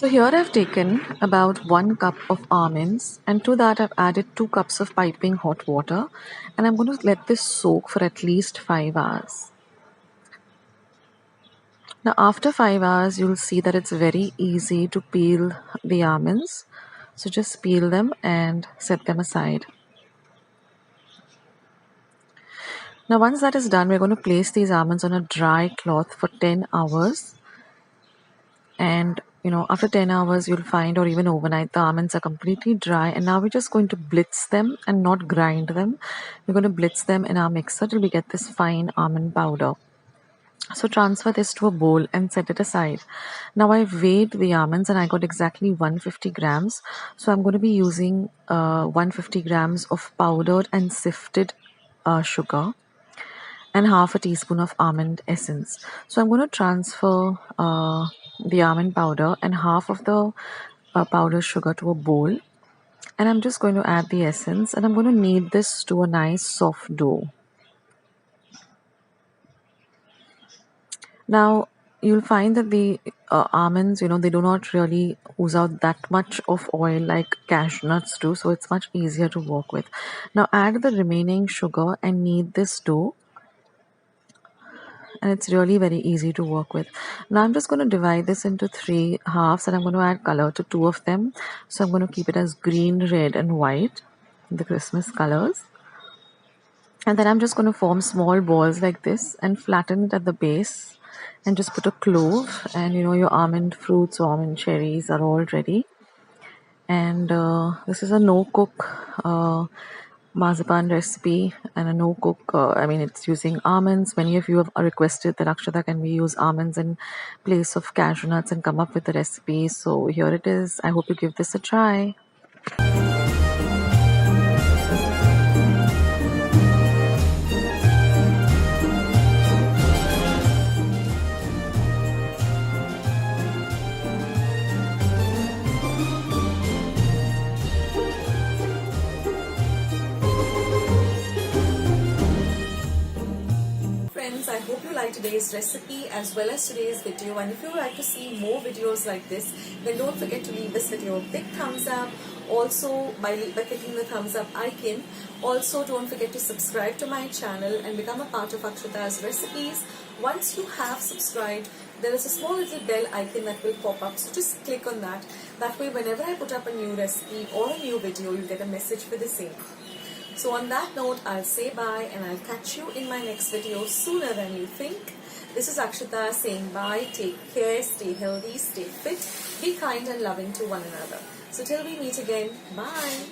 So here I've taken about 1 cup of almonds, and to that I've added 2 cups of piping hot water, and I'm going to let this soak for at least 5 hours. Now after 5 hours you'll see that it's very easy to peel the almonds. So just peel them and set them aside. Now once that is done, we're going to place these almonds on a dry cloth for 10 hours. And after 10 hours you'll find, or even overnight, the almonds are completely dry, and now we're just going to blitz them and not grind them. We're going to blitz them in our mixer till we get this fine almond powder. So transfer this to a bowl and set it aside. Now I've weighed the almonds and I got exactly 150 grams. So I'm going to be using 150 grams of powdered and sifted sugar and half a teaspoon of almond essence. So I'm going to transfer the almond powder and half of the powdered sugar to a bowl, and I'm just going to add the essence, and I'm going to knead this to a nice soft dough. Now you'll find that the almonds, they do not really ooze out that much of oil like cashew nuts do, so it's much easier to work with. Now add the remaining sugar and knead this dough, and it's really very easy to work with. Now I'm just going to divide this into 3 halves, and I'm going to add color to 2 of them. So I'm going to keep it as green, red and white, the Christmas colors. And then I'm just going to form small balls like this and flatten it at the base, and just put a clove, and your almond fruits or almond cherries are all ready. And this is a no cook marzipan recipe, and a no cook, it's using almonds. Many of you have requested that Akshata, can we use almonds in place of cashew nuts and come up with the recipe. So here it is. I hope you give this a try. Friends, I hope you like today's recipe as well as today's video, and if you would like to see more videos like this, then don't forget to leave this video a big thumbs up. Also, by clicking the thumbs up icon. Also, don't forget to subscribe to my channel and become a part of Akshata's recipes. Once you have subscribed, there is a small little bell icon that will pop up, so just click on that. That way, whenever I put up a new recipe or a new video, you'll get a message for the same. So on that note, I'll say bye, and I'll catch you in my next video sooner than you think. This is Akshata saying bye. Take care, stay healthy, stay fit, be kind and loving to one another. So till we meet again, bye.